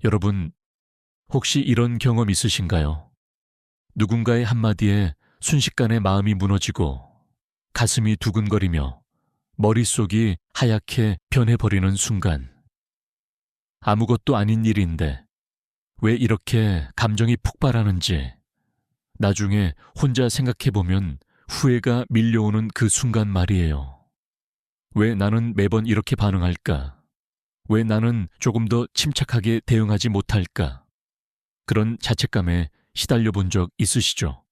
여러분, 혹시 이런 경험 있으신가요? 누군가의 한마디에 순식간에 마음이 무너지고 가슴이 두근거리며 머릿속이 하얗게 변해버리는 순간. 아무것도 아닌 일인데 왜 이렇게 감정이 폭발하는지 나중에 혼자 생각해보면 후회가 밀려오는 그 순간 말이에요. 왜 나는 매번 이렇게 반응할까? 왜 나는 조금 더 침착하게 대응하지 못할까? 그런 자책감에 시달려 본 적 있으시죠?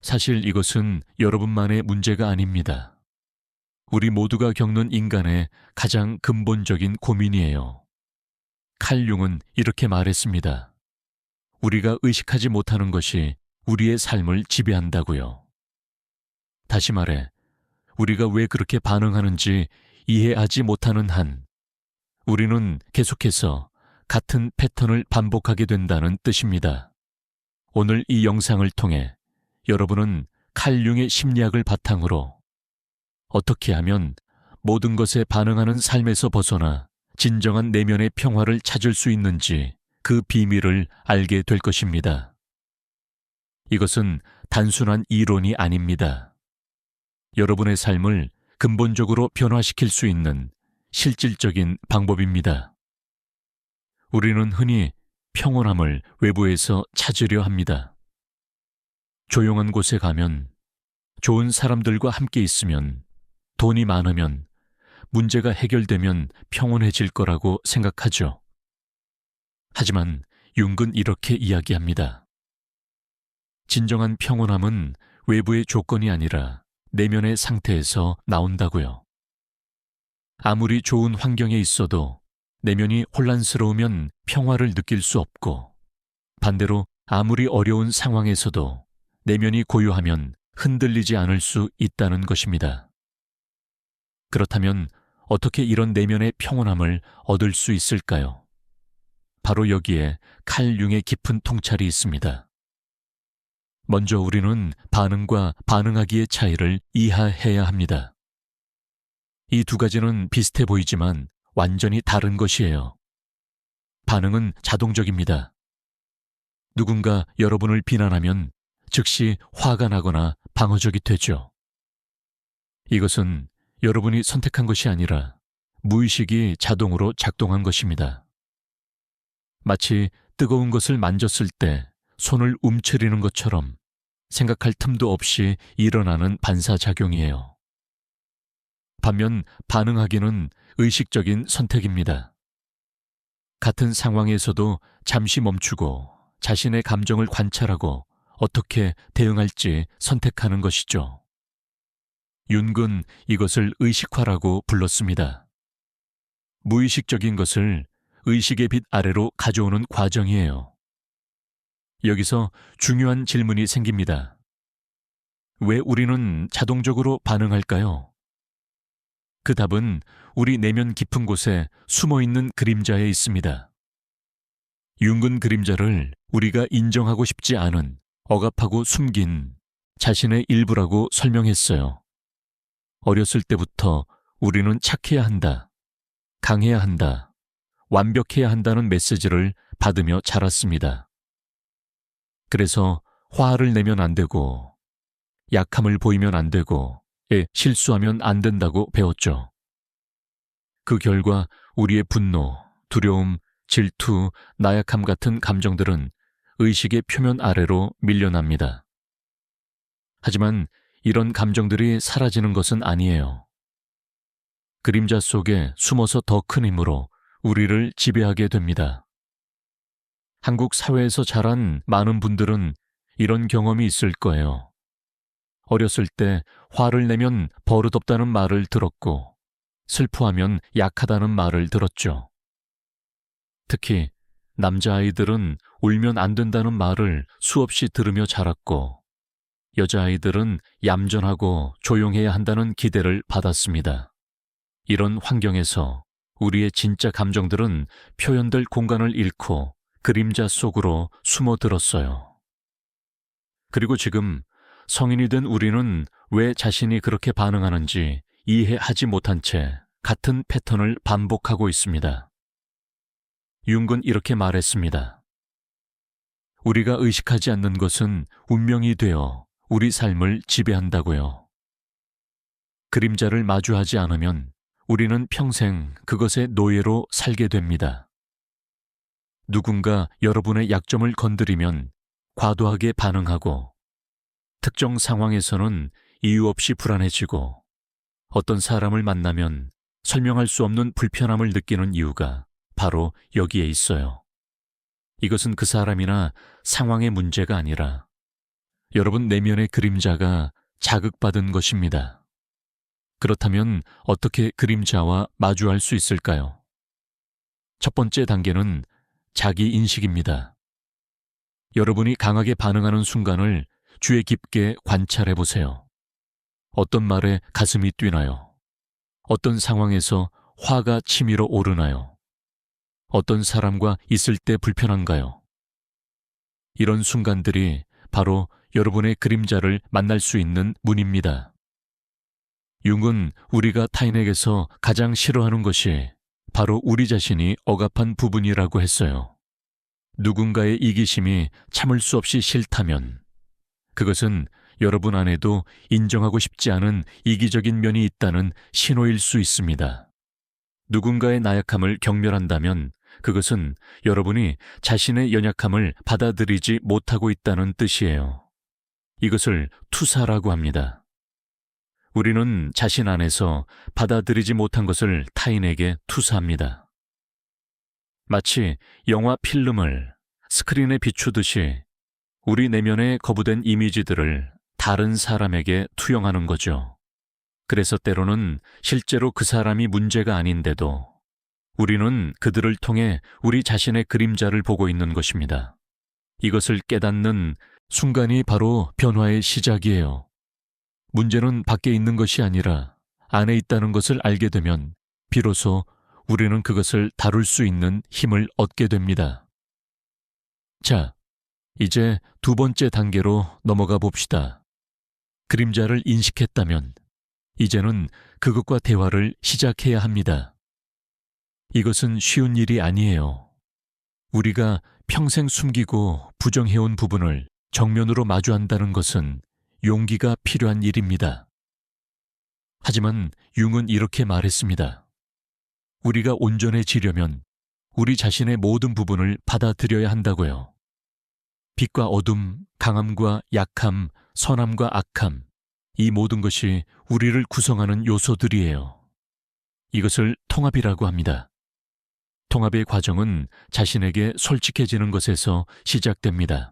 사실 이것은 여러분만의 문제가 아닙니다. 우리 모두가 겪는 인간의 가장 근본적인 고민이에요. 칼 융은 이렇게 말했습니다. 우리가 의식하지 못하는 것이 우리의 삶을 지배한다고요. 다시 말해, 우리가 왜 그렇게 반응하는지 이해하지 못하는 한, 우리는 계속해서 같은 패턴을 반복하게 된다는 뜻입니다. 오늘 이 영상을 통해 여러분은 칼 융의 심리학을 바탕으로 어떻게 하면 모든 것에 반응하는 삶에서 벗어나 진정한 내면의 평화를 찾을 수 있는지 그 비밀을 알게 될 것입니다. 이것은 단순한 이론이 아닙니다. 여러분의 삶을 근본적으로 변화시킬 수 있는 실질적인 방법입니다. 우리는 흔히 평온함을 외부에서 찾으려 합니다. 조용한 곳에 가면, 좋은 사람들과 함께 있으면, 돈이 많으면, 문제가 해결되면 평온해질 거라고 생각하죠. 하지만 융은 이렇게 이야기합니다. 진정한 평온함은 외부의 조건이 아니라 내면의 상태에서 나온다고요. 아무리 좋은 환경에 있어도 내면이 혼란스러우면 평화를 느낄 수 없고, 반대로 아무리 어려운 상황에서도 내면이 고요하면 흔들리지 않을 수 있다는 것입니다. 그렇다면 어떻게 이런 내면의 평온함을 얻을 수 있을까요? 바로 여기에 칼 융의 깊은 통찰이 있습니다. 먼저 우리는 반응과 반응하기의 차이를 이해해야 합니다. 이 두 가지는 비슷해 보이지만 완전히 다른 것이에요. 반응은 자동적입니다. 누군가 여러분을 비난하면 즉시 화가 나거나 방어적이 되죠. 이것은 여러분이 선택한 것이 아니라 무의식이 자동으로 작동한 것입니다. 마치 뜨거운 것을 만졌을 때 손을 움츠리는 것처럼 생각할 틈도 없이 일어나는 반사작용이에요. 반면 반응하기는 의식적인 선택입니다. 같은 상황에서도 잠시 멈추고 자신의 감정을 관찰하고 어떻게 대응할지 선택하는 것이죠. 융은 이것을 의식화라고 불렀습니다. 무의식적인 것을 의식의 빛 아래로 가져오는 과정이에요. 여기서 중요한 질문이 생깁니다. 왜 우리는 자동적으로 반응할까요? 그 답은 우리 내면 깊은 곳에 숨어있는 그림자에 있습니다. 융은 그림자를 우리가 인정하고 싶지 않은, 억압하고 숨긴 자신의 일부라고 설명했어요. 어렸을 때부터 우리는 착해야 한다, 강해야 한다, 완벽해야 한다는 메시지를 받으며 자랐습니다. 그래서 화를 내면 안 되고, 약함을 보이면 안 되고, 실수하면 안 된다고 배웠죠. 그 결과 우리의 분노, 두려움, 질투, 나약함 같은 감정들은 의식의 표면 아래로 밀려납니다. 하지만 이런 감정들이 사라지는 것은 아니에요. 그림자 속에 숨어서 더 큰 힘으로 우리를 지배하게 됩니다. 한국 사회에서 자란 많은 분들은 이런 경험이 있을 거예요. 어렸을 때 화를 내면 버릇없다는 말을 들었고, 슬퍼하면 약하다는 말을 들었죠. 특히 남자아이들은 울면 안 된다는 말을 수없이 들으며 자랐고, 여자아이들은 얌전하고 조용해야 한다는 기대를 받았습니다. 이런 환경에서 우리의 진짜 감정들은 표현될 공간을 잃고 그림자 속으로 숨어들었어요. 그리고 지금 성인이 된 우리는 왜 자신이 그렇게 반응하는지 이해하지 못한 채 같은 패턴을 반복하고 있습니다. 융은 이렇게 말했습니다. 우리가 의식하지 않는 것은 운명이 되어 우리 삶을 지배한다고요. 그림자를 마주하지 않으면 우리는 평생 그것의 노예로 살게 됩니다. 누군가 여러분의 약점을 건드리면 과도하게 반응하고, 특정 상황에서는 이유 없이 불안해지고, 어떤 사람을 만나면 설명할 수 없는 불편함을 느끼는 이유가 바로 여기에 있어요. 이것은 그 사람이나 상황의 문제가 아니라 여러분 내면의 그림자가 자극받은 것입니다. 그렇다면 어떻게 그림자와 마주할 수 있을까요? 첫 번째 단계는 자기 인식입니다. 여러분이 강하게 반응하는 순간을 주의 깊게 관찰해 보세요. 어떤 말에 가슴이 뛰나요? 어떤 상황에서 화가 치밀어 오르나요? 어떤 사람과 있을 때 불편한가요? 이런 순간들이 바로 여러분의 그림자를 만날 수 있는 문입니다. 융은 우리가 타인에게서 가장 싫어하는 것이 바로 우리 자신이 억압한 부분이라고 했어요. 누군가의 이기심이 참을 수 없이 싫다면 그것은 여러분 안에도 인정하고 싶지 않은 이기적인 면이 있다는 신호일 수 있습니다. 누군가의 나약함을 경멸한다면 그것은 여러분이 자신의 연약함을 받아들이지 못하고 있다는 뜻이에요. 이것을 투사라고 합니다. 우리는 자신 안에서 받아들이지 못한 것을 타인에게 투사합니다. 마치 영화 필름을 스크린에 비추듯이 우리 내면의 거부된 이미지들을 다른 사람에게 투영하는 거죠. 그래서 때로는 실제로 그 사람이 문제가 아닌데도 우리는 그들을 통해 우리 자신의 그림자를 보고 있는 것입니다. 이것을 깨닫는 순간이 바로 변화의 시작이에요. 문제는 밖에 있는 것이 아니라 안에 있다는 것을 알게 되면 비로소 우리는 그것을 다룰 수 있는 힘을 얻게 됩니다. 자, 이제 두 번째 단계로 넘어가 봅시다. 그림자를 인식했다면 이제는 그것과 대화를 시작해야 합니다. 이것은 쉬운 일이 아니에요. 우리가 평생 숨기고 부정해온 부분을 정면으로 마주한다는 것은 용기가 필요한 일입니다. 하지만 융은 이렇게 말했습니다. 우리가 온전해지려면 우리 자신의 모든 부분을 받아들여야 한다고요. 빛과 어둠, 강함과 약함, 선함과 악함, 이 모든 것이 우리를 구성하는 요소들이에요. 이것을 통합이라고 합니다. 통합의 과정은 자신에게 솔직해지는 것에서 시작됩니다.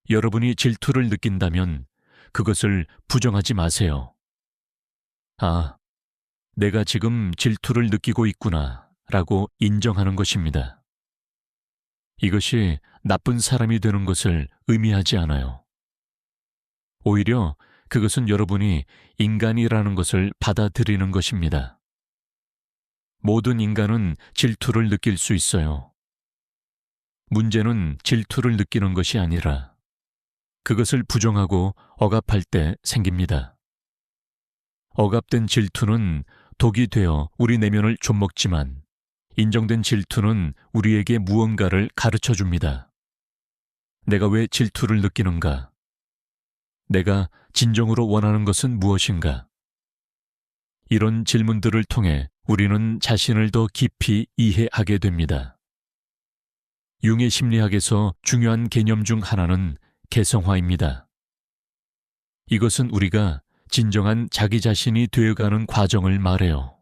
여러분이 질투를 느낀다면 그것을 부정하지 마세요. 아, 내가 지금 질투를 느끼고 있구나 라고 인정하는 것입니다. 이것이 나쁜 사람이 되는 것을 의미하지 않아요. 오히려 그것은 여러분이 인간이라는 것을 받아들이는 것입니다. 모든 인간은 질투를 느낄 수 있어요. 문제는 질투를 느끼는 것이 아니라 그것을 부정하고 억압할 때 생깁니다. 억압된 질투는 독이 되어 우리 내면을 좀먹지만 인정된 질투는 우리에게 무언가를 가르쳐 줍니다. 내가 왜 질투를 느끼는가? 내가 진정으로 원하는 것은 무엇인가? 이런 질문들을 통해 우리는 자신을 더 깊이 이해하게 됩니다. 융의 심리학에서 중요한 개념 중 하나는 개성화입니다. 이것은 우리가 진정한 자기 자신이 되어가는 과정을 말해요.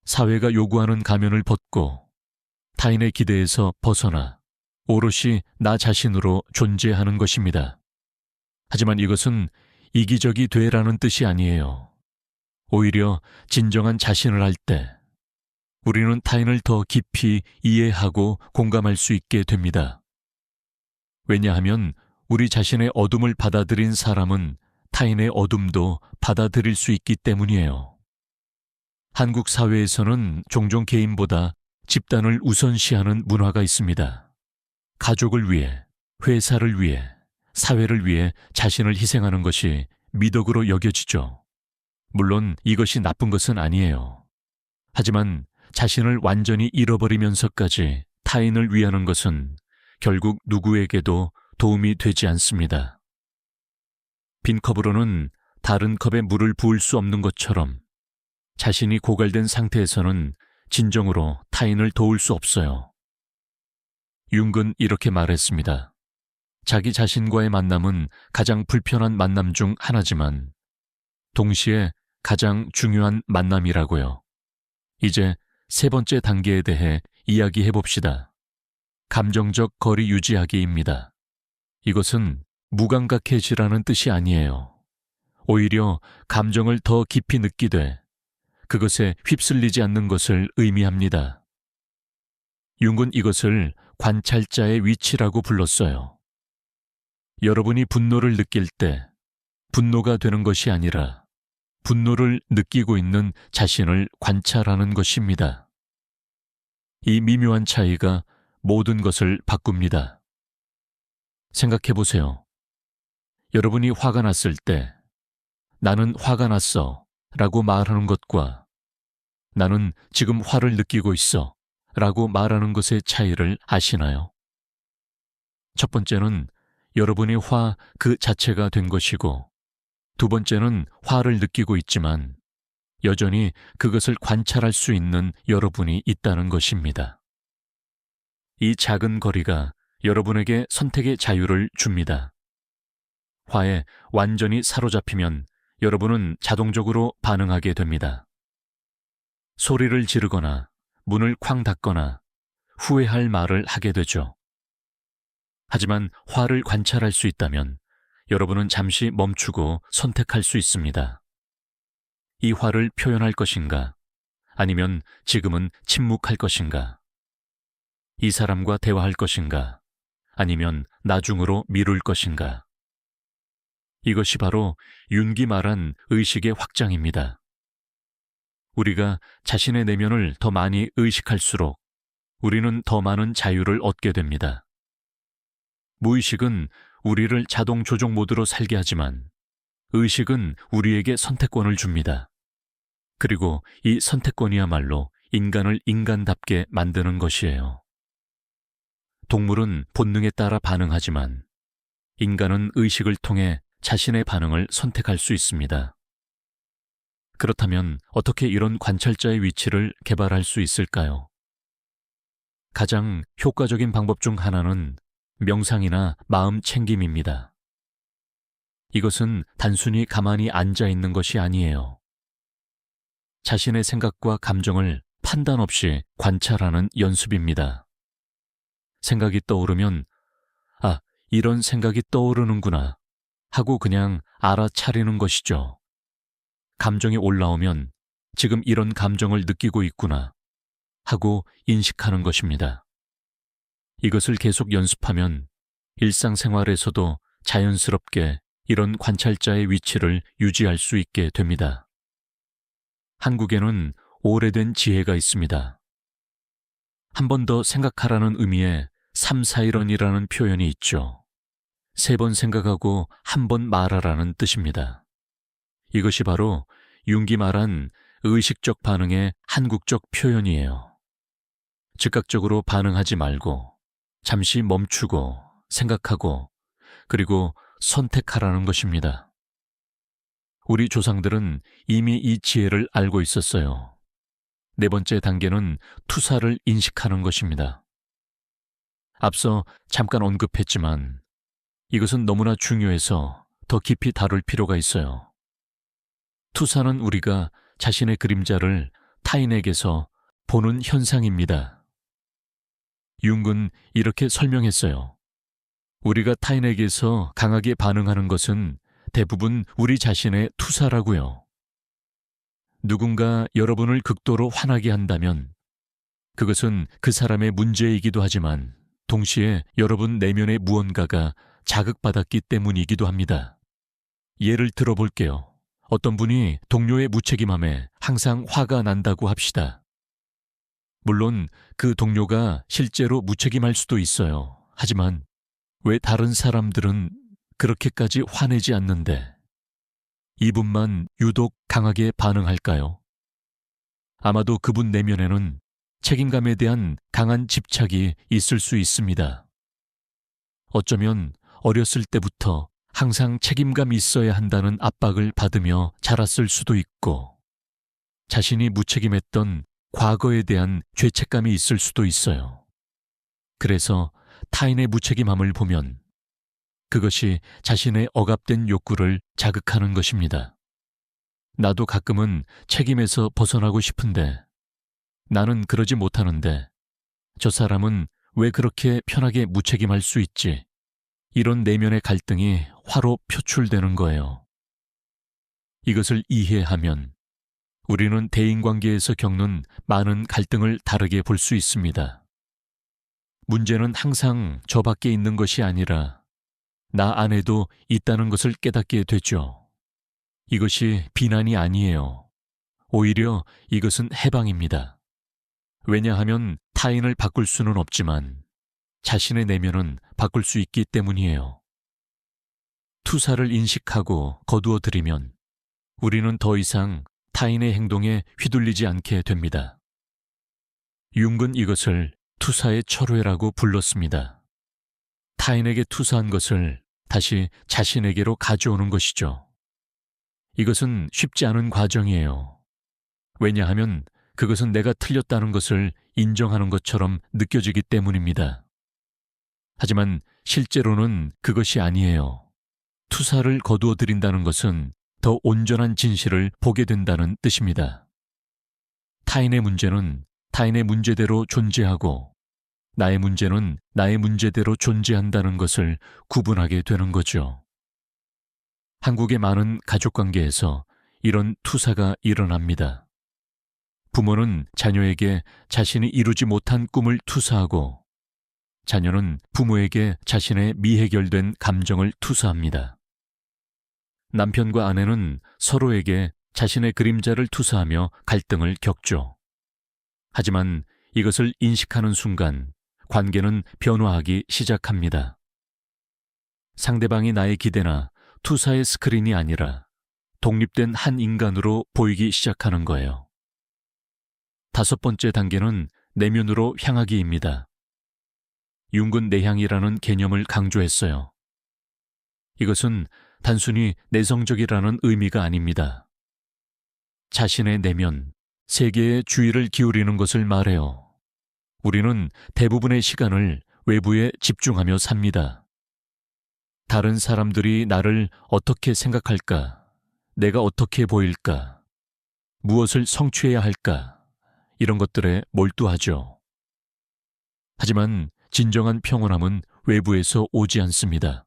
사회가 요구하는 가면을 벗고 타인의 기대에서 벗어나 오롯이 나 자신으로 존재하는 것입니다. 하지만 이것은 이기적이 되라는 뜻이 아니에요. 오히려 진정한 자신을 할 때 우리는 타인을 더 깊이 이해하고 공감할 수 있게 됩니다. 왜냐하면 우리 자신의 어둠을 받아들인 사람은 타인의 어둠도 받아들일 수 있기 때문이에요. 한국 사회에서는 종종 개인보다 집단을 우선시하는 문화가 있습니다. 가족을 위해, 회사를 위해, 사회를 위해 자신을 희생하는 것이 미덕으로 여겨지죠. 물론 이것이 나쁜 것은 아니에요. 하지만 자신을 완전히 잃어버리면서까지 타인을 위하는 것은 결국 누구에게도 도움이 되지 않습니다. 빈 컵으로는 다른 컵에 물을 부을 수 없는 것처럼 자신이 고갈된 상태에서는 진정으로 타인을 도울 수 없어요. 융은 이렇게 말했습니다. 자기 자신과의 만남은 가장 불편한 만남 중 하나지만 동시에 가장 중요한 만남이라고요. 이제 세 번째 단계에 대해 이야기해 봅시다. 감정적 거리 유지하기입니다. 이것은 무감각해지라는 뜻이 아니에요. 오히려 감정을 더 깊이 느끼되 그것에 휩쓸리지 않는 것을 의미합니다. 융은 이것을 관찰자의 위치라고 불렀어요. 여러분이 분노를 느낄 때 분노가 되는 것이 아니라 분노를 느끼고 있는 자신을 관찰하는 것입니다. 이 미묘한 차이가 모든 것을 바꿉니다. 생각해 보세요. 여러분이 화가 났을 때 나는 화가 났어 라고 말하는 것과 나는 지금 화를 느끼고 있어 라고 말하는 것의 차이를 아시나요? 첫 번째는 여러분이 화 그 자체가 된 것이고 두 번째는 화를 느끼고 있지만 여전히 그것을 관찰할 수 있는 여러분이 있다는 것입니다. 이 작은 거리가 여러분에게 선택의 자유를 줍니다. 화에 완전히 사로잡히면 여러분은 자동적으로 반응하게 됩니다. 소리를 지르거나 문을 쾅 닫거나 후회할 말을 하게 되죠. 하지만 화를 관찰할 수 있다면 여러분은 잠시 멈추고 선택할 수 있습니다. 이 화를 표현할 것인가? 아니면 지금은 침묵할 것인가? 이 사람과 대화할 것인가? 아니면 나중으로 미룰 것인가? 이것이 바로 융이 말한 의식의 확장입니다. 우리가 자신의 내면을 더 많이 의식할수록 우리는 더 많은 자유를 얻게 됩니다. 무의식은 우리를 자동 조종 모드로 살게 하지만 의식은 우리에게 선택권을 줍니다. 그리고 이 선택권이야말로 인간을 인간답게 만드는 것이에요. 동물은 본능에 따라 반응하지만 인간은 의식을 통해 자신의 반응을 선택할 수 있습니다. 그렇다면 어떻게 이런 관찰자의 위치를 개발할 수 있을까요? 가장 효과적인 방법 중 하나는 명상이나 마음 챙김입니다. 이것은 단순히 가만히 앉아 있는 것이 아니에요. 자신의 생각과 감정을 판단 없이 관찰하는 연습입니다. 생각이 떠오르면, 이런 생각이 떠오르는구나 하고 그냥 알아차리는 것이죠. 감정이 올라오면 지금 이런 감정을 느끼고 있구나 하고 인식하는 것입니다. 이것을 계속 연습하면 일상생활에서도 자연스럽게 이런 관찰자의 위치를 유지할 수 있게 됩니다. 한국에는 오래된 지혜가 있습니다. 한 번 더 생각하라는 의미의 삼사일언이라는 표현이 있죠. 3번 생각하고 한 번 말하라는 뜻입니다. 이것이 바로 융이 말한 의식적 반응의 한국적 표현이에요. 즉각적으로 반응하지 말고 잠시 멈추고 생각하고 그리고 선택하라는 것입니다. 우리 조상들은 이미 이 지혜를 알고 있었어요. 4번째 단계는 투사를 인식하는 것입니다. 앞서 잠깐 언급했지만 이것은 너무나 중요해서 더 깊이 다룰 필요가 있어요. 투사는 우리가 자신의 그림자를 타인에게서 보는 현상입니다. 융은 이렇게 설명했어요. 우리가 타인에게서 강하게 반응하는 것은 대부분 우리 자신의 투사라고요. 누군가 여러분을 극도로 화나게 한다면 그것은 그 사람의 문제이기도 하지만 동시에 여러분 내면의 무언가가 자극받았기 때문이기도 합니다. 예를 들어볼게요. 어떤 분이 동료의 무책임함에 항상 화가 난다고 합시다. 물론 그 동료가 실제로 무책임할 수도 있어요. 하지만 왜 다른 사람들은 그렇게까지 화내지 않는데 이분만 유독 강하게 반응할까요? 아마도 그분 내면에는 책임감에 대한 강한 집착이 있을 수 있습니다. 어쩌면 어렸을 때부터 항상 책임감이 있어야 한다는 압박을 받으며 자랐을 수도 있고, 자신이 무책임했던 과거에 대한 죄책감이 있을 수도 있어요. 그래서 타인의 무책임함을 보면 그것이 자신의 억압된 욕구를 자극하는 것입니다. 나도 가끔은 책임에서 벗어나고 싶은데 나는 그러지 못하는데 저 사람은 왜 그렇게 편하게 무책임할 수 있지? 이런 내면의 갈등이 화로 표출되는 거예요. 이것을 이해하면 우리는 대인관계에서 겪는 많은 갈등을 다르게 볼 수 있습니다. 문제는 항상 저 밖에 있는 것이 아니라 나 안에도 있다는 것을 깨닫게 되죠. 이것이 비난이 아니에요. 오히려 이것은 해방입니다. 왜냐하면 타인을 바꿀 수는 없지만 자신의 내면은 바꿀 수 있기 때문이에요. 투사를 인식하고 거두어들이면 우리는 더 이상 타인의 행동에 휘둘리지 않게 됩니다. 융은 이것을 투사의 철회라고 불렀습니다. 타인에게 투사한 것을 다시 자신에게로 가져오는 것이죠. 이것은 쉽지 않은 과정이에요. 왜냐하면 그것은 내가 틀렸다는 것을 인정하는 것처럼 느껴지기 때문입니다. 하지만 실제로는 그것이 아니에요. 투사를 거두어 들인다는 것은 더 온전한 진실을 보게 된다는 뜻입니다. 타인의 문제는 타인의 문제대로 존재하고 나의 문제는 나의 문제대로 존재한다는 것을 구분하게 되는 거죠. 한국의 많은 가족관계에서 이런 투사가 일어납니다. 부모는 자녀에게 자신이 이루지 못한 꿈을 투사하고 자녀는 부모에게 자신의 미해결된 감정을 투사합니다. 남편과 아내는 서로에게 자신의 그림자를 투사하며 갈등을 겪죠. 하지만 이것을 인식하는 순간 관계는 변화하기 시작합니다. 상대방이 나의 기대나 투사의 스크린이 아니라 독립된 한 인간으로 보이기 시작하는 거예요. 5번째 단계는 내면으로 향하기입니다. 융은 내향이라는 개념을 강조했어요. 이것은 단순히 내성적이라는 의미가 아닙니다. 자신의 내면, 세계에 주의를 기울이는 것을 말해요. 우리는 대부분의 시간을 외부에 집중하며 삽니다. 다른 사람들이 나를 어떻게 생각할까? 내가 어떻게 보일까? 무엇을 성취해야 할까? 이런 것들에 몰두하죠. 하지만 진정한 평온함은 외부에서 오지 않습니다.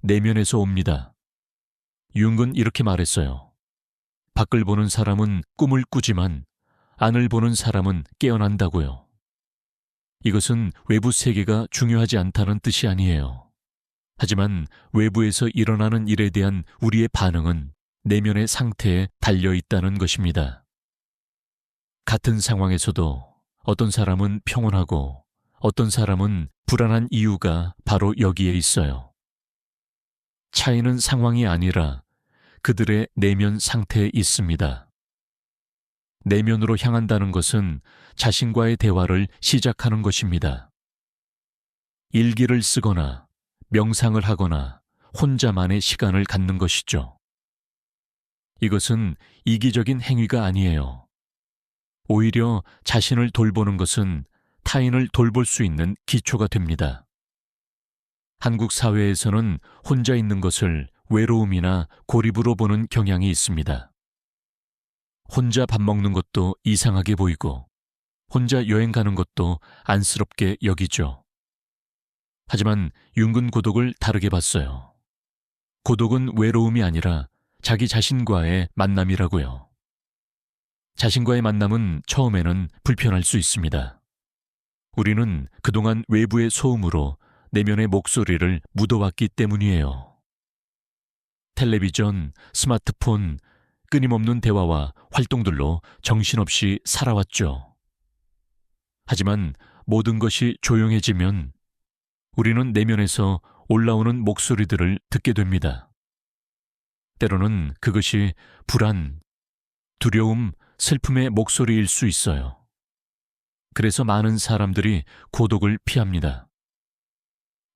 내면에서 옵니다. 융은 이렇게 말했어요. 밖을 보는 사람은 꿈을 꾸지만 안을 보는 사람은 깨어난다고요. 이것은 외부 세계가 중요하지 않다는 뜻이 아니에요. 하지만 외부에서 일어나는 일에 대한 우리의 반응은 내면의 상태에 달려 있다는 것입니다. 같은 상황에서도 어떤 사람은 평온하고 어떤 사람은 불안한 이유가 바로 여기에 있어요. 차이는 상황이 아니라 그들의 내면 상태에 있습니다. 내면으로 향한다는 것은 자신과의 대화를 시작하는 것입니다. 일기를 쓰거나 명상을 하거나 혼자만의 시간을 갖는 것이죠. 이것은 이기적인 행위가 아니에요. 오히려 자신을 돌보는 것은 타인을 돌볼 수 있는 기초가 됩니다. 한국 사회에서는 혼자 있는 것을 외로움이나 고립으로 보는 경향이 있습니다. 혼자 밥 먹는 것도 이상하게 보이고 혼자 여행 가는 것도 안쓰럽게 여기죠. 하지만 융은 고독을 다르게 봤어요. 고독은 외로움이 아니라 자기 자신과의 만남이라고요. 자신과의 만남은 처음에는 불편할 수 있습니다. 우리는 그동안 외부의 소음으로 내면의 목소리를 묻어왔기 때문이에요. 텔레비전, 스마트폰, 끊임없는 대화와 활동들로 정신없이 살아왔죠. 하지만 모든 것이 조용해지면 우리는 내면에서 올라오는 목소리들을 듣게 됩니다. 때로는 그것이 불안, 두려움, 슬픔의 목소리일 수 있어요. 그래서 많은 사람들이 고독을 피합니다.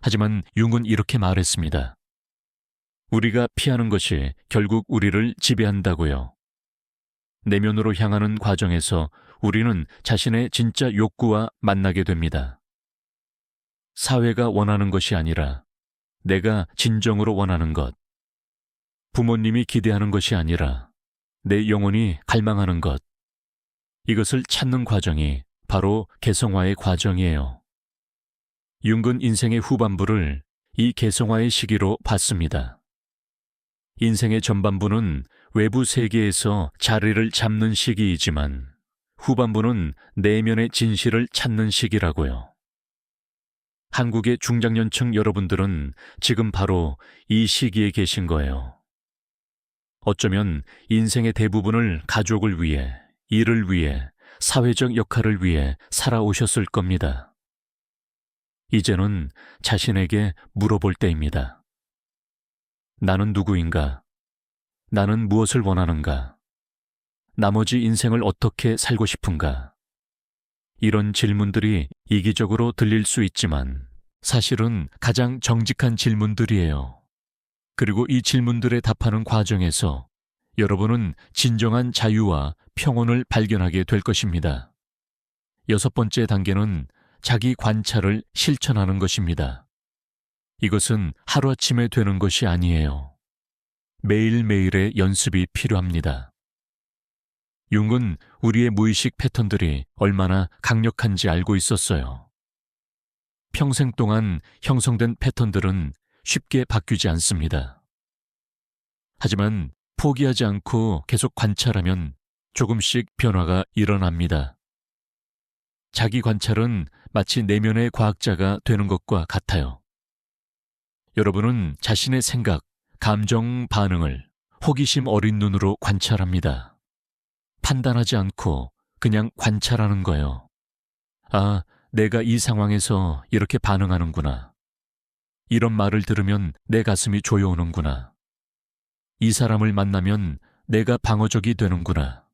하지만 융은 이렇게 말했습니다. 우리가 피하는 것이 결국 우리를 지배한다고요. 내면으로 향하는 과정에서 우리는 자신의 진짜 욕구와 만나게 됩니다. 사회가 원하는 것이 아니라 내가 진정으로 원하는 것, 부모님이 기대하는 것이 아니라 내 영혼이 갈망하는 것, 이것을 찾는 과정이 바로 개성화의 과정이에요. 융은 인생의 후반부를 이 개성화의 시기로 봤습니다. 인생의 전반부는 외부 세계에서 자리를 잡는 시기이지만 후반부는 내면의 진실을 찾는 시기라고요. 한국의 중장년층 여러분들은 지금 바로 이 시기에 계신 거예요. 어쩌면 인생의 대부분을 가족을 위해, 일을 위해, 사회적 역할을 위해 살아오셨을 겁니다. 이제는 자신에게 물어볼 때입니다. 나는 누구인가? 나는 무엇을 원하는가? 나머지 인생을 어떻게 살고 싶은가? 이런 질문들이 이기적으로 들릴 수 있지만 사실은 가장 정직한 질문들이에요. 그리고 이 질문들에 답하는 과정에서 여러분은 진정한 자유와 평온을 발견하게 될 것입니다. 6번째 단계는 자기 관찰을 실천하는 것입니다. 이것은 하루아침에 되는 것이 아니에요. 매일매일의 연습이 필요합니다. 융은 우리의 무의식 패턴들이 얼마나 강력한지 알고 있었어요. 평생 동안 형성된 패턴들은 쉽게 바뀌지 않습니다. 하지만 포기하지 않고 계속 관찰하면 조금씩 변화가 일어납니다. 자기 관찰은 마치 내면의 과학자가 되는 것과 같아요. 여러분은 자신의 생각, 감정, 반응을 호기심 어린 눈으로 관찰합니다. 판단하지 않고 그냥 관찰하는 거예요. 아, 내가 이 상황에서 이렇게 반응하는구나. 이런 말을 들으면 내 가슴이 조여오는구나. 이 사람을 만나면 내가 방어적이 되는구나.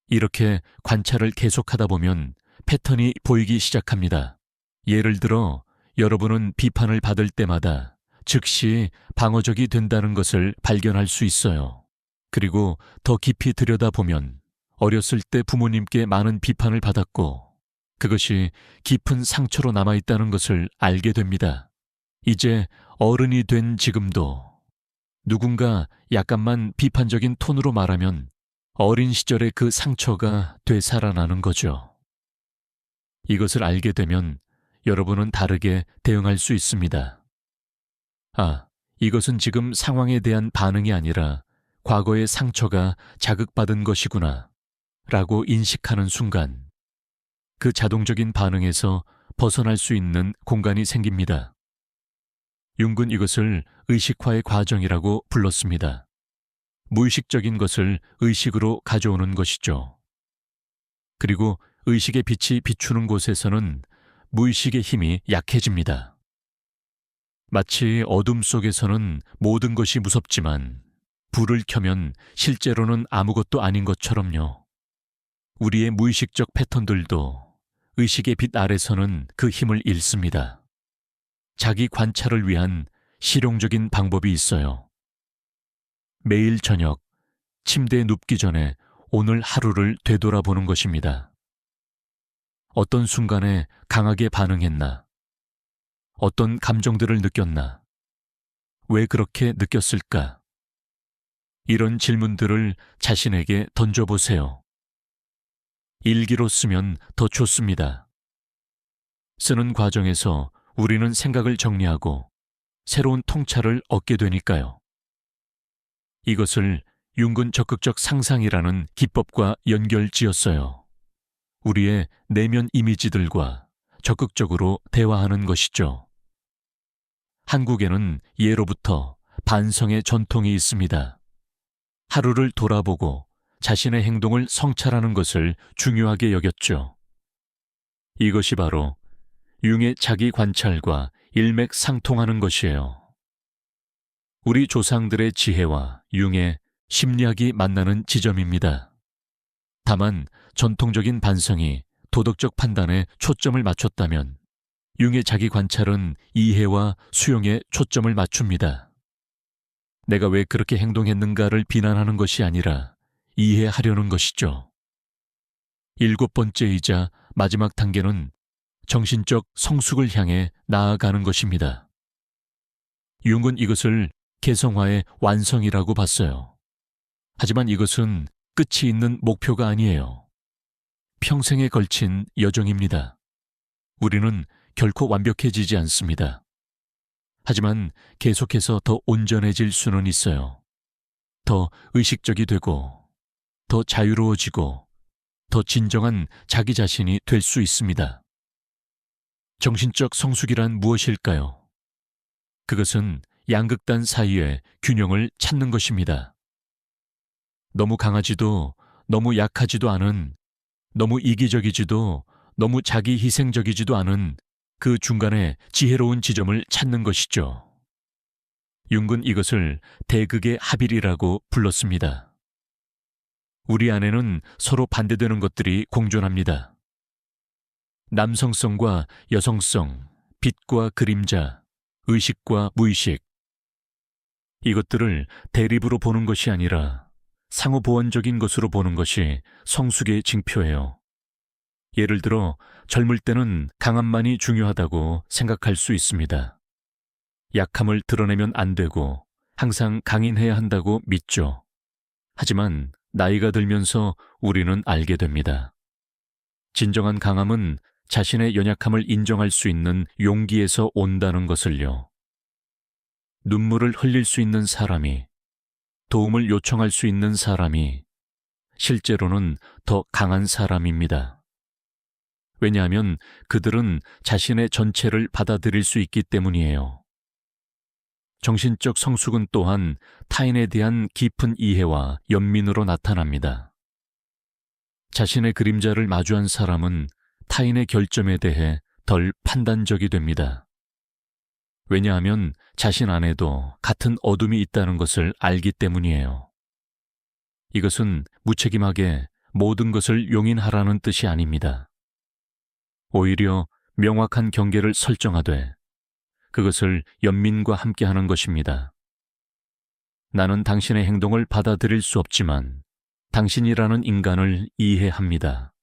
이렇게 관찰을 계속하다 보면 패턴이 보이기 시작합니다. 예를 들어 여러분은 비판을 받을 때마다 즉시 방어적이 된다는 것을 발견할 수 있어요. 그리고 더 깊이 들여다보면 어렸을 때 부모님께 많은 비판을 받았고 그것이 깊은 상처로 남아있다는 것을 알게 됩니다. 이제 어른이 된 지금도 누군가 약간만 비판적인 톤으로 말하면 어린 시절의 그 상처가 되살아나는 거죠. 이것을 알게 되면 여러분은 다르게 대응할 수 있습니다. 아, 이것은 지금 상황에 대한 반응이 아니라 과거의 상처가 자극받은 것이구나 라고 인식하는 순간 그 자동적인 반응에서 벗어날 수 있는 공간이 생깁니다. 융은 이것을 의식화의 과정이라고 불렀습니다. 무의식적인 것을 의식으로 가져오는 것이죠. 그리고 의식의 빛이 비추는 곳에서는 무의식의 힘이 약해집니다. 마치 어둠 속에서는 모든 것이 무섭지만 불을 켜면 실제로는 아무것도 아닌 것처럼요. 우리의 무의식적 패턴들도 의식의 빛 아래서는 그 힘을 잃습니다. 자기 관찰을 위한 실용적인 방법이 있어요. 매일 저녁 침대에 눕기 전에 오늘 하루를 되돌아보는 것입니다. 어떤 순간에 강하게 반응했나? 어떤 감정들을 느꼈나? 왜 그렇게 느꼈을까? 이런 질문들을 자신에게 던져보세요. 일기로 쓰면 더 좋습니다. 쓰는 과정에서 우리는 생각을 정리하고 새로운 통찰을 얻게 되니까요. 이것을 융은 적극적 상상이라는 기법과 연결지었어요. 우리의 내면 이미지들과 적극적으로 대화하는 것이죠. 한국에는 예로부터 반성의 전통이 있습니다. 하루를 돌아보고 자신의 행동을 성찰하는 것을 중요하게 여겼죠. 이것이 바로 융의 자기 관찰과 일맥상통하는 것이에요. 우리 조상들의 지혜와 융의 심리학이 만나는 지점입니다. 다만 전통적인 반성이 도덕적 판단에 초점을 맞췄다면 융의 자기 관찰은 이해와 수용에 초점을 맞춥니다. 내가 왜 그렇게 행동했는가를 비난하는 것이 아니라 이해하려는 것이죠. 7번째이자 마지막 단계는 정신적 성숙을 향해 나아가는 것입니다. 융은 이것을 개성화의 완성이라고 봤어요. 하지만 이것은 끝이 있는 목표가 아니에요. 평생에 걸친 여정입니다. 우리는 결코 완벽해지지 않습니다. 하지만 계속해서 더 온전해질 수는 있어요. 더 의식적이 되고, 더 자유로워지고, 더 진정한 자기 자신이 될 수 있습니다. 정신적 성숙이란 무엇일까요? 그것은 양극단 사이의 균형을 찾는 것입니다. 너무 강하지도 너무 약하지도 않은, 너무 이기적이지도 너무 자기 희생적이지도 않은 그 중간에 지혜로운 지점을 찾는 것이죠. 융은 이것을 대극의 합일이라고 불렀습니다. 우리 안에는 서로 반대되는 것들이 공존합니다. 남성성과 여성성, 빛과 그림자, 의식과 무의식. 이것들을 대립으로 보는 것이 아니라 상호 보완적인 것으로 보는 것이 성숙의 징표예요. 예를 들어 젊을 때는 강함만이 중요하다고 생각할 수 있습니다. 약함을 드러내면 안 되고 항상 강인해야 한다고 믿죠. 하지만 나이가 들면서 우리는 알게 됩니다. 진정한 강함은 자신의 연약함을 인정할 수 있는 용기에서 온다는 것을요. 눈물을 흘릴 수 있는 사람이, 도움을 요청할 수 있는 사람이 실제로는 더 강한 사람입니다. 왜냐하면 그들은 자신의 전체를 받아들일 수 있기 때문이에요. 정신적 성숙은 또한 타인에 대한 깊은 이해와 연민으로 나타납니다. 자신의 그림자를 마주한 사람은 타인의 결점에 대해 덜 판단적이 됩니다. 왜냐하면 자신 안에도 같은 어둠이 있다는 것을 알기 때문이에요. 이것은 무책임하게 모든 것을 용인하라는 뜻이 아닙니다. 오히려 명확한 경계를 설정하되 그것을 연민과 함께하는 것입니다. 나는 당신의 행동을 받아들일 수 없지만 당신이라는 인간을 이해합니다.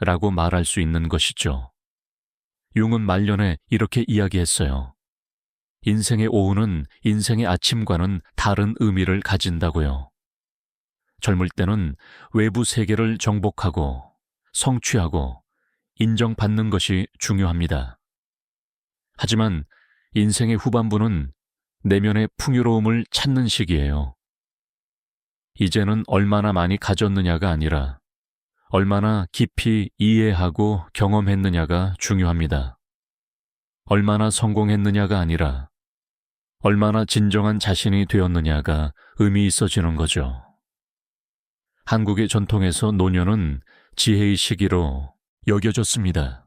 라고 말할 수 있는 것이죠. 융은 말년에 이렇게 이야기했어요. 인생의 오후는 인생의 아침과는 다른 의미를 가진다고요. 젊을 때는 외부 세계를 정복하고 성취하고 인정받는 것이 중요합니다. 하지만 인생의 후반부는 내면의 풍요로움을 찾는 시기예요. 이제는 얼마나 많이 가졌느냐가 아니라 얼마나 깊이 이해하고 경험했느냐가 중요합니다. 얼마나 성공했느냐가 아니라 얼마나 진정한 자신이 되었느냐가 의미 있어지는 거죠. 한국의 전통에서 노년은 지혜의 시기로 여겨졌습니다.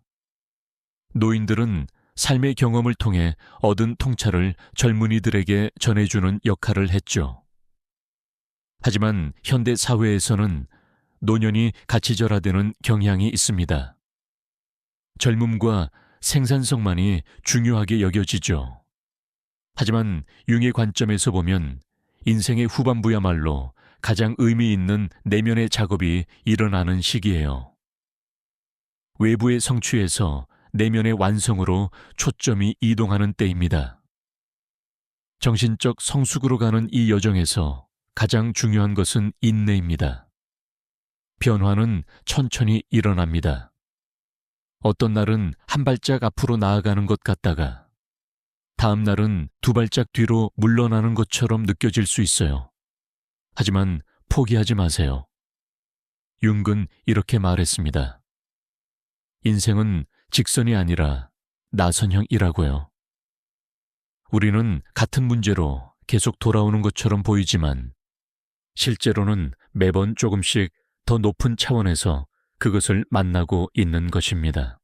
노인들은 삶의 경험을 통해 얻은 통찰을 젊은이들에게 전해주는 역할을 했죠. 하지만 현대 사회에서는 노년이 가치절하되는 경향이 있습니다. 젊음과 생산성만이 중요하게 여겨지죠. 하지만 융의 관점에서 보면 인생의 후반부야말로 가장 의미 있는 내면의 작업이 일어나는 시기예요. 외부의 성취에서 내면의 완성으로 초점이 이동하는 때입니다. 정신적 성숙으로 가는 이 여정에서 가장 중요한 것은 인내입니다. 변화는 천천히 일어납니다. 어떤 날은 한 발짝 앞으로 나아가는 것 같다가 다음 날은 두 발짝 뒤로 물러나는 것처럼 느껴질 수 있어요. 하지만 포기하지 마세요. 융은 이렇게 말했습니다. 인생은 직선이 아니라 나선형이라고요. 우리는 같은 문제로 계속 돌아오는 것처럼 보이지만 실제로는 매번 조금씩 더 높은 차원에서 그것을 만나고 있는 것입니다.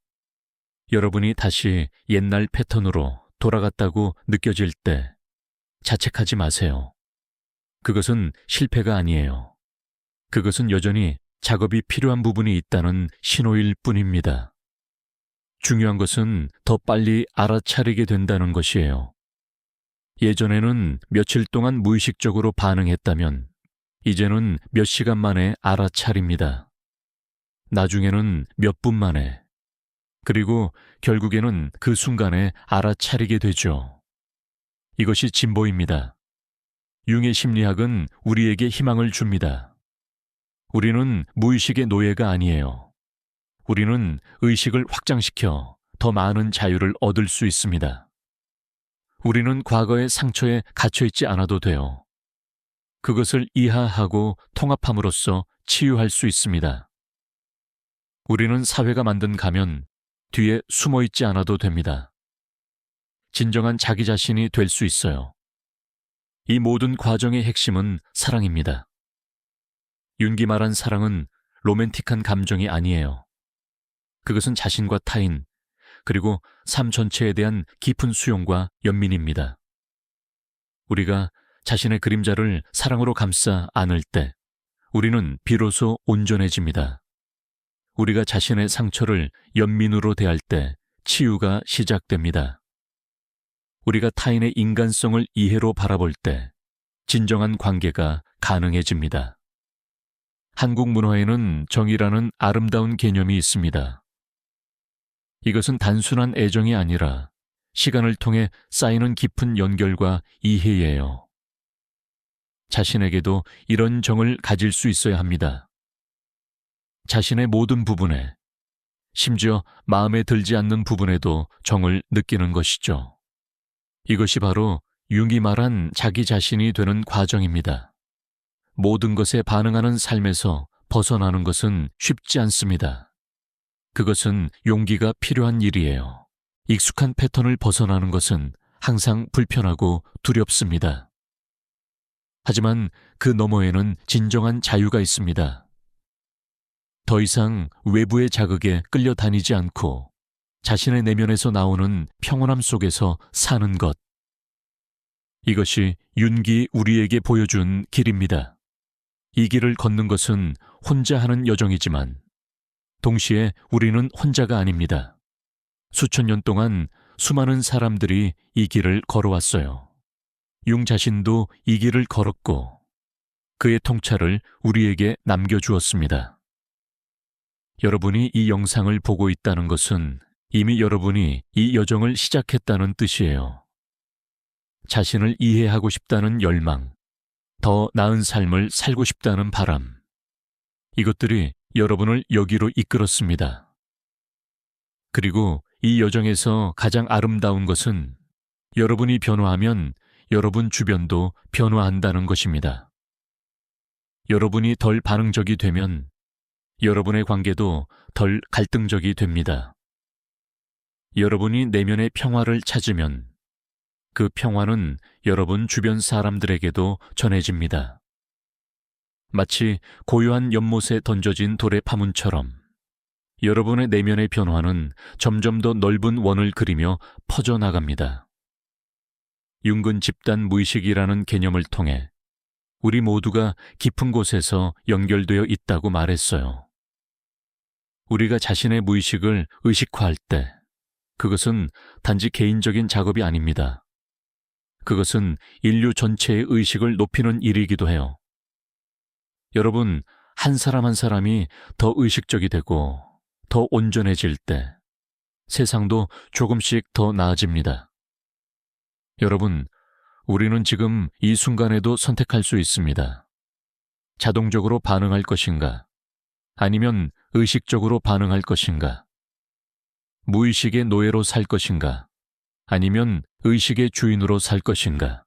여러분이 다시 옛날 패턴으로 돌아갔다고 느껴질 때 자책하지 마세요. 그것은 실패가 아니에요. 그것은 여전히 작업이 필요한 부분이 있다는 신호일 뿐입니다. 중요한 것은 더 빨리 알아차리게 된다는 것이에요. 예전에는 며칠 동안 무의식적으로 반응했다면 이제는 몇 시간 만에 알아차립니다. 나중에는 몇 분 만에, 그리고 결국에는 그 순간에 알아차리게 되죠. 이것이 진보입니다. 융의 심리학은 우리에게 희망을 줍니다. 우리는 무의식의 노예가 아니에요. 우리는 의식을 확장시켜 더 많은 자유를 얻을 수 있습니다. 우리는 과거의 상처에 갇혀있지 않아도 돼요. 그것을 이해하고 통합함으로써 치유할 수 있습니다. 우리는 사회가 만든 가면 뒤에 숨어있지 않아도 됩니다. 진정한 자기 자신이 될 수 있어요. 이 모든 과정의 핵심은 사랑입니다. 윤기 말한 사랑은 로맨틱한 감정이 아니에요. 그것은 자신과 타인, 그리고 삶 전체에 대한 깊은 수용과 연민입니다. 우리가 자신의 그림자를 사랑으로 감싸 안을 때 우리는 비로소 온전해집니다. 우리가 자신의 상처를 연민으로 대할 때 치유가 시작됩니다. 우리가 타인의 인간성을 이해로 바라볼 때 진정한 관계가 가능해집니다. 한국 문화에는 정이라는 아름다운 개념이 있습니다. 이것은 단순한 애정이 아니라 시간을 통해 쌓이는 깊은 연결과 이해예요. 자신에게도 이런 정을 가질 수 있어야 합니다. 자신의 모든 부분에, 심지어 마음에 들지 않는 부분에도 정을 느끼는 것이죠. 이것이 바로 융이 말한 자기 자신이 되는 과정입니다. 모든 것에 반응하는 삶에서 벗어나는 것은 쉽지 않습니다. 그것은 용기가 필요한 일이에요. 익숙한 패턴을 벗어나는 것은 항상 불편하고 두렵습니다. 하지만 그 너머에는 진정한 자유가 있습니다. 더 이상 외부의 자극에 끌려다니지 않고 자신의 내면에서 나오는 평온함 속에서 사는 것. 이것이 윤기 우리에게 보여준 길입니다. 이 길을 걷는 것은 혼자 하는 여정이지만 동시에 우리는 혼자가 아닙니다. 수천 년 동안 수많은 사람들이 이 길을 걸어왔어요. 융 자신도 이 길을 걸었고 그의 통찰을 우리에게 남겨주었습니다. 여러분이 이 영상을 보고 있다는 것은 이미 여러분이 이 여정을 시작했다는 뜻이에요. 자신을 이해하고 싶다는 열망, 더 나은 삶을 살고 싶다는 바람, 이것들이 여러분을 여기로 이끌었습니다. 그리고 이 여정에서 가장 아름다운 것은 여러분이 변화하면 여러분 주변도 변화한다는 것입니다. 여러분이 덜 반응적이 되면 여러분의 관계도 덜 갈등적이 됩니다. 여러분이 내면의 평화를 찾으면 그 평화는 여러분 주변 사람들에게도 전해집니다. 마치 고요한 연못에 던져진 돌의 파문처럼 여러분의 내면의 변화는 점점 더 넓은 원을 그리며 퍼져나갑니다. 융근 집단 무의식이라는 개념을 통해 우리 모두가 깊은 곳에서 연결되어 있다고 말했어요. 우리가 자신의 무의식을 의식화할 때 그것은 단지 개인적인 작업이 아닙니다. 그것은 인류 전체의 의식을 높이는 일이기도 해요. 여러분, 한 사람 한 사람이 더 의식적이 되고 더 온전해질 때 세상도 조금씩 더 나아집니다. 여러분, 우리는 지금 이 순간에도 선택할 수 있습니다. 자동적으로 반응할 것인가? 아니면 의식적으로 반응할 것인가? 무의식의 노예로 살 것인가? 아니면 의식의 주인으로 살 것인가?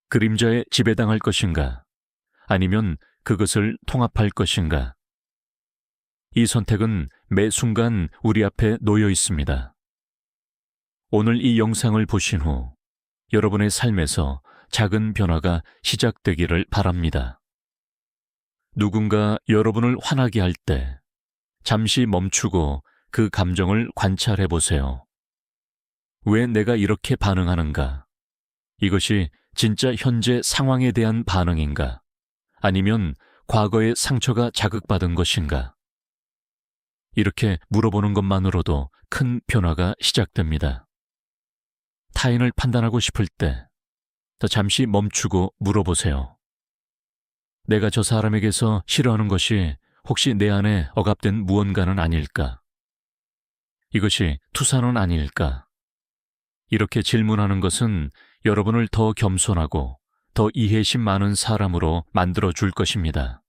그림자에 지배당할 것인가? 아니면 그것을 통합할 것인가? 이 선택은 매 순간 우리 앞에 놓여 있습니다. 오늘 이 영상을 보신 후 여러분의 삶에서 작은 변화가 시작되기를 바랍니다. 누군가 여러분을 화나게 할 때 잠시 멈추고 그 감정을 관찰해 보세요. 왜 내가 이렇게 반응하는가? 이것이 진짜 현재 상황에 대한 반응인가? 아니면 과거의 상처가 자극받은 것인가? 이렇게 물어보는 것만으로도 큰 변화가 시작됩니다. 타인을 판단하고 싶을 때 더 잠시 멈추고 물어보세요. 내가 저 사람에게서 싫어하는 것이 혹시 내 안에 억압된 무언가는 아닐까? 이것이 투사는 아닐까? 이렇게 질문하는 것은 여러분을 더 겸손하고 더 이해심 많은 사람으로 만들어줄 것입니다.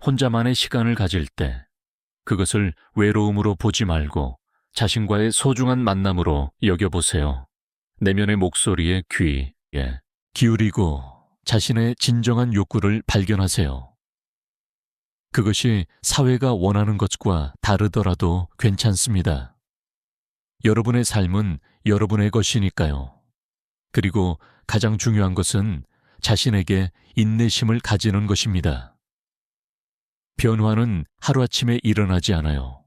혼자만의 시간을 가질 때 그것을 외로움으로 보지 말고 자신과의 소중한 만남으로 여겨보세요. 내면의 목소리에 귀에 기울이고 자신의 진정한 욕구를 발견하세요. 그것이 사회가 원하는 것과 다르더라도 괜찮습니다. 여러분의 삶은 여러분의 것이니까요. 그리고 가장 중요한 것은 자신에게 인내심을 가지는 것입니다. 변화는 하루아침에 일어나지 않아요.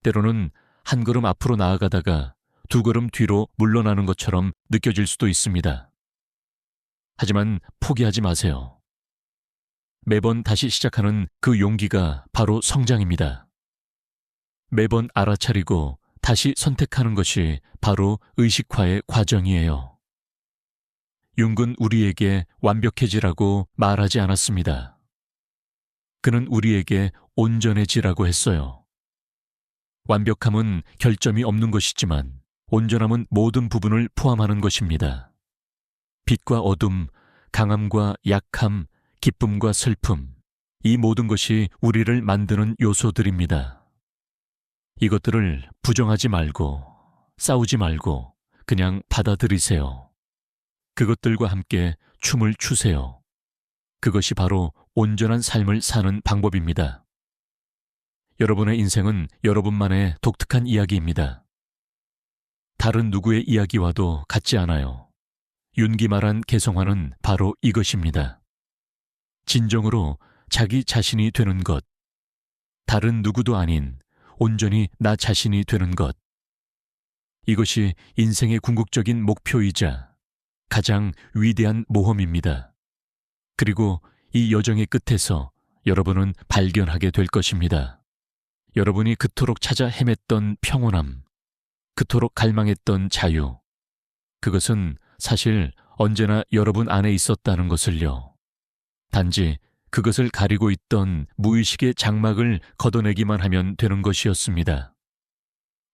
때로는 한 걸음 앞으로 나아가다가 두 걸음 뒤로 물러나는 것처럼 느껴질 수도 있습니다. 하지만 포기하지 마세요. 매번 다시 시작하는 그 용기가 바로 성장입니다. 매번 알아차리고 다시 선택하는 것이 바로 의식화의 과정이에요. 융은 우리에게 완벽해지라고 말하지 않았습니다. 그는 우리에게 온전해지라고 했어요. 완벽함은 결점이 없는 것이지만 온전함은 모든 부분을 포함하는 것입니다. 빛과 어둠, 강함과 약함, 기쁨과 슬픔, 이 모든 것이 우리를 만드는 요소들입니다. 이것들을 부정하지 말고 싸우지 말고 그냥 받아들이세요. 그것들과 함께 춤을 추세요. 그것이 바로 온전한 삶을 사는 방법입니다. 여러분의 인생은 여러분만의 독특한 이야기입니다. 다른 누구의 이야기와도 같지 않아요. 윤기 말한 개성화는 바로 이것입니다. 진정으로 자기 자신이 되는 것, 다른 누구도 아닌 온전히 나 자신이 되는 것. 이것이 인생의 궁극적인 목표이자 가장 위대한 모험입니다. 그리고 이 여정의 끝에서 여러분은 발견하게 될 것입니다. 여러분이 그토록 찾아 헤맸던 평온함, 그토록 갈망했던 자유, 그것은 사실 언제나 여러분 안에 있었다는 것을요. 단지 그것을 가리고 있던 무의식의 장막을 걷어내기만 하면 되는 것이었습니다.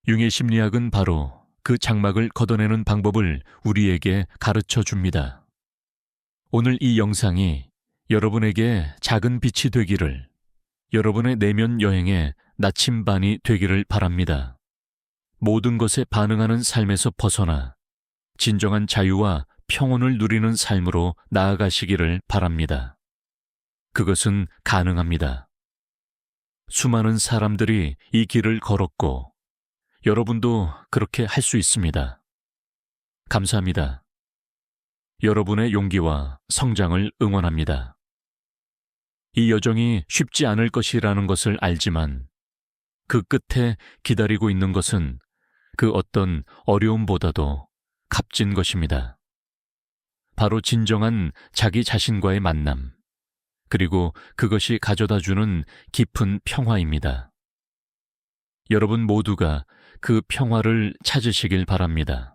융의 심리학은 바로 그 장막을 걷어내는 방법을 우리에게 가르쳐 줍니다. 오늘 이 영상이 여러분에게 작은 빛이 되기를, 여러분의 내면 여행의 나침반이 되기를 바랍니다. 모든 것에 반응하는 삶에서 벗어나 진정한 자유와 평온을 누리는 삶으로 나아가시기를 바랍니다. 그것은 가능합니다. 수많은 사람들이 이 길을 걸었고 여러분도 그렇게 할 수 있습니다. 감사합니다. 여러분의 용기와 성장을 응원합니다. 이 여정이 쉽지 않을 것이라는 것을 알지만 그 끝에 기다리고 있는 것은 그 어떤 어려움보다도 값진 것입니다. 바로 진정한 자기 자신과의 만남, 그리고 그것이 가져다주는 깊은 평화입니다. 여러분 모두가 그 평화를 찾으시길 바랍니다.